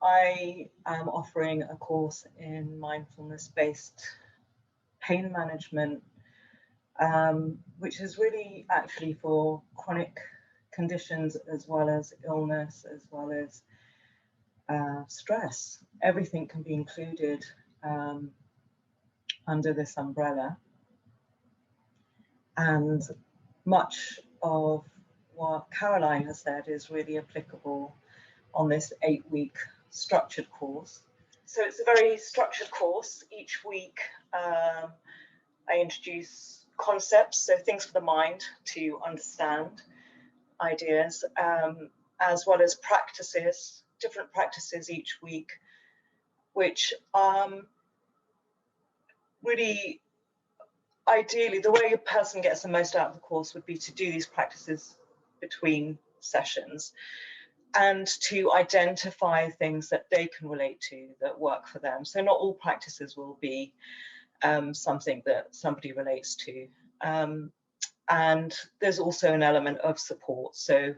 I am offering a course in mindfulness-based pain management, which is really actually for chronic conditions as well as illness, as well as stress. Everything can be included under this umbrella. And much of what Caroline has said is really applicable on this 8-week structured course. So it's a very structured course. Each week I introduce concepts, so things for the mind to understand, ideas, as well as practices, different practices each week, which really, ideally, the way a person gets the most out of the course would be to do these practices between sessions and to identify things that they can relate to that work for them. So not all practices will be something that somebody relates to. And there's also an element of support. So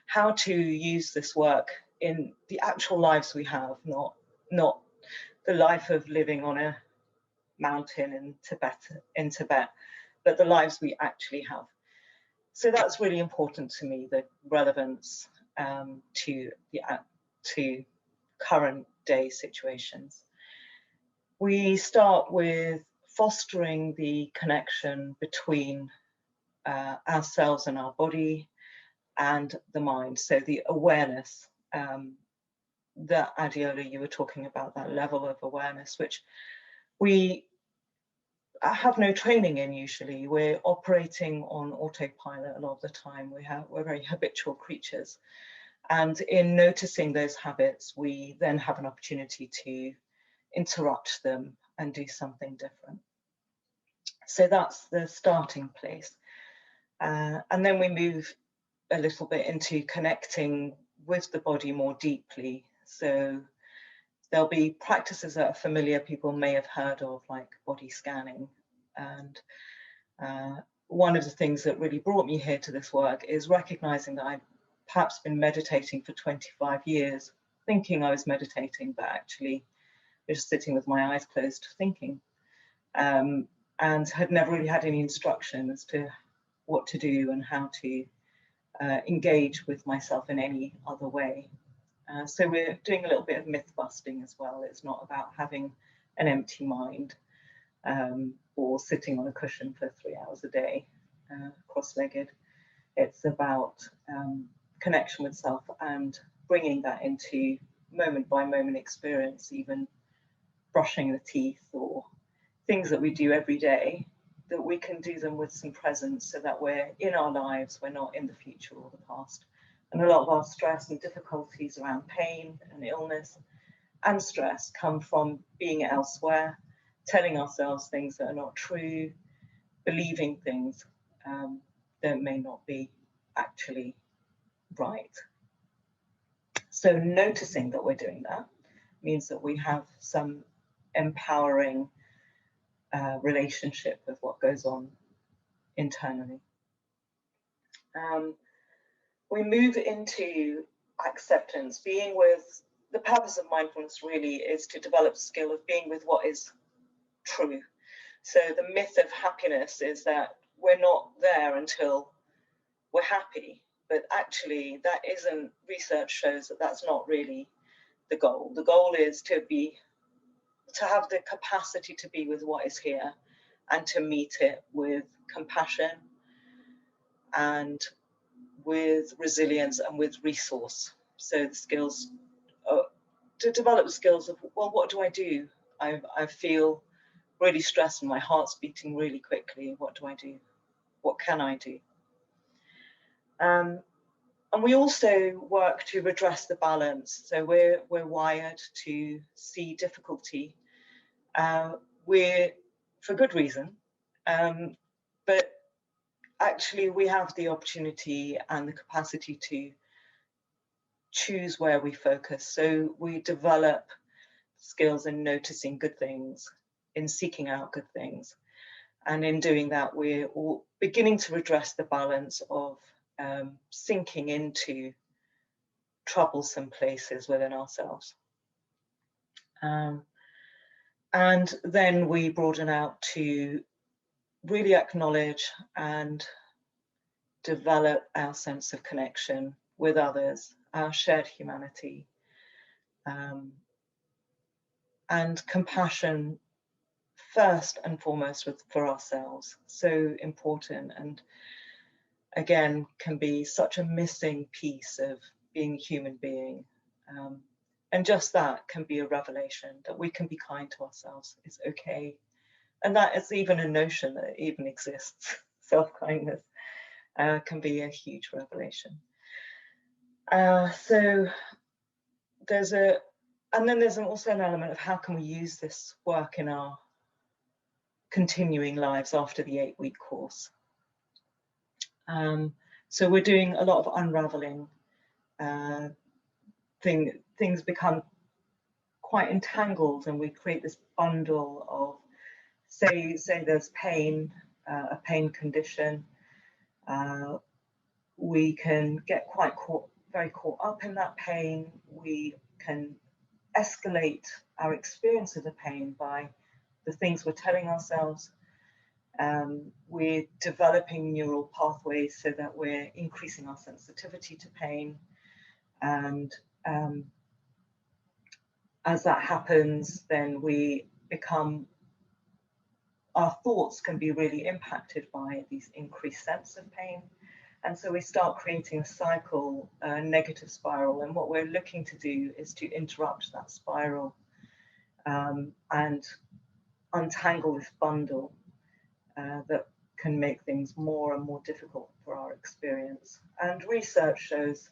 how to use this work in the actual lives we have, not the life of living on a mountain in Tibet, but the lives we actually have. So that's really important to me, the relevance to current day situations. We start with fostering the connection between ourselves and our body and the mind. So the awareness, that Adiola, you were talking about, that level of awareness, which we have no training in usually. We're operating on autopilot a lot of the time. We're very habitual creatures. And in noticing those habits, we then have an opportunity to interrupt them and do something different. So that's the starting place. And then we move a little bit into connecting with the body more deeply. So there'll be practices that are familiar, people may have heard of, like body scanning. And one of the things that really brought me here to this work is recognizing that I've perhaps been meditating for 25 years, thinking I was meditating, but actually just sitting with my eyes closed thinking, and had never really had any instruction as to what to do and how to engage with myself in any other way. So we're doing a little bit of myth busting as well. It's not about having an empty mind or sitting on a cushion for 3 hours a day, cross-legged. It's about connection with self and bringing that into moment by moment experience, even brushing the teeth or things that we do every day, that we can do them with some presence so that we're in our lives, we're not in the future or the past. And a lot of our stress and difficulties around pain and illness and stress come from being elsewhere, telling ourselves things that are not true, believing things that may not be actually right. So noticing that we're doing that means that we have some empowering relationship with what goes on internally. We move into acceptance, being with, the purpose of mindfulness really is to develop a skill of being with what is true. So the myth of happiness is that we're not there until we're happy, but actually that isn't, research shows that that's not really the goal. The goal is to have the capacity to be with what is here and to meet it with compassion and with resilience and with resource. So the skills, to develop the skills of, well, what do I do? I feel really stressed and my heart's beating really quickly. What do I do? What can I do? And we also work to redress the balance. So we're wired to see difficulty. We're, for good reason, but actually we have the opportunity and the capacity to choose where we focus. So we develop skills in noticing good things, in seeking out good things. And in doing that, we're all beginning to redress the balance of sinking into troublesome places within ourselves. And then we broaden out to really acknowledge and develop our sense of connection with others, our shared humanity, and compassion first and foremost for ourselves. So important, and again can be such a missing piece of being a human being. And just that can be a revelation that we can be kind to ourselves. It's okay. And that is even a notion that even exists. Self-kindness can be a huge revelation. So there's also an element of how can we use this work in our continuing lives after the 8-week course. So we're doing a lot of unraveling. Things become quite entangled, and we create this bundle of, say there's pain, a pain condition. We can get very caught up in that pain. We can escalate our experience of the pain by the things we're telling ourselves. We're developing neural pathways so that we're increasing our sensitivity to pain. And as that happens, then our thoughts can be really impacted by these increased sense of pain. And so we start creating a cycle, a negative spiral. And what we're looking to do is to interrupt that spiral and untangle this bundle that can make things more and more difficult for our experience. And research shows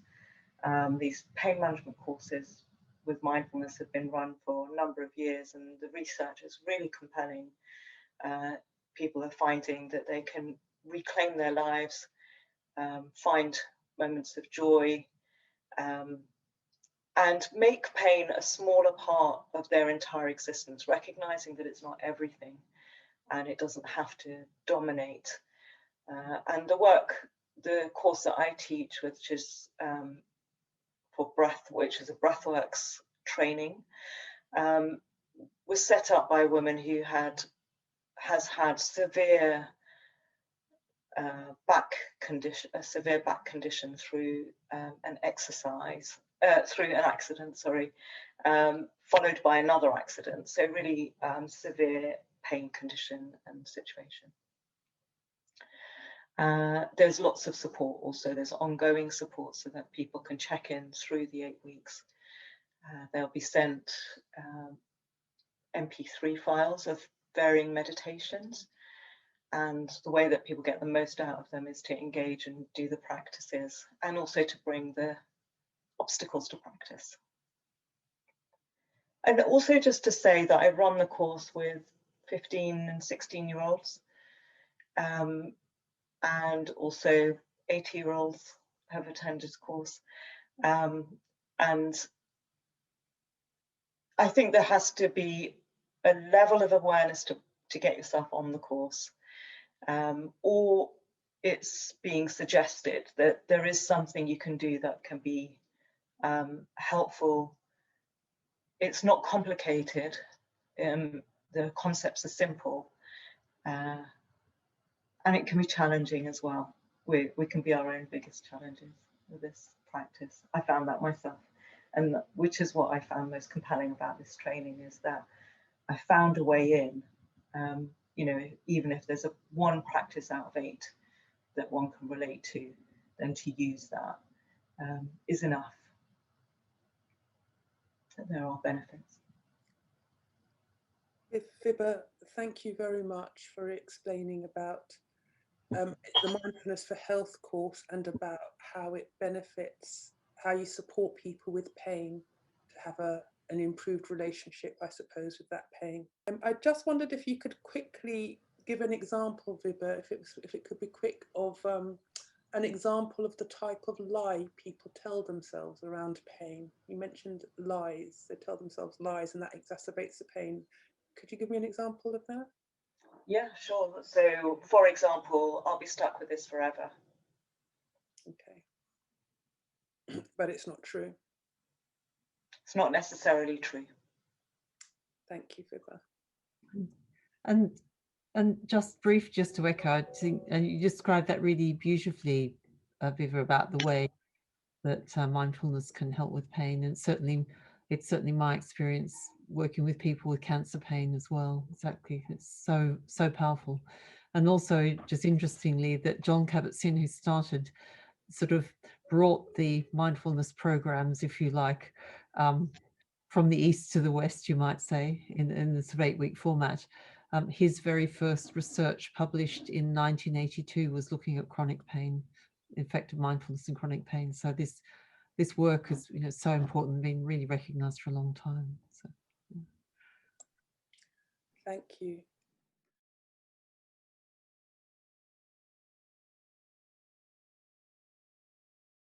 these pain management courses with mindfulness have been run for a number of years, and the research is really compelling. People are finding that they can reclaim their lives, find moments of joy, and make pain a smaller part of their entire existence, recognizing that it's not everything and it doesn't have to dominate. And the course that I teach, which is which is a Breathworks training, was set up by a woman who has had severe back condition through an accident, followed by another accident. So really severe pain condition and situation. There's lots of support also. There's ongoing support so that people can check in through the 8 weeks. They'll be sent MP3 files of varying meditations. And the way that people get the most out of them is to engage and do the practices, and also to bring the obstacles to practice. And also just to say that I run the course with 15 and 16-year-olds, and also 80-year-olds have attended the course. And I think there has to be a level of awareness to get yourself on the course. Or it's being suggested that there is something you can do that can be helpful. It's not complicated. The concepts are simple, and it can be challenging as well. We can be our own biggest challenges with this practice. I found that myself, and which is what I found most compelling about this training, is that I found a way in. You know, even if there's one practice out of 8 that one can relate to, then to use that is enough. There are benefits. Vibha, thank you very much for explaining about the Mindfulness for Health course and about how it benefits, how you support people with pain to have an improved relationship, I suppose, with that pain. I just wondered if you could quickly give an example, Vibha, if it could be quick, of an example of the type of lie people tell themselves around pain. You mentioned lies. They tell themselves lies, and that exacerbates the pain. Could you give me an example of that? Yeah, sure. So, for example, I'll be stuck with this forever. Okay. But it's not true. It's not necessarily true. Thank you, Vibha. And just brief, just to echo, I think, and you described that really beautifully, Vibha, about the way that mindfulness can help with pain. And it's certainly my experience working with people with cancer pain as well. Exactly, it's so powerful. And also, just interestingly, that John Kabat-Zinn, who started, sort of brought the mindfulness programs, if you like, from the east to the west, you might say, in the sort of 8-week format. His very first research published in 1982 was looking at chronic pain, effect of mindfulness in chronic pain. So this work is, so important, been really recognised for a long time. So, thank you.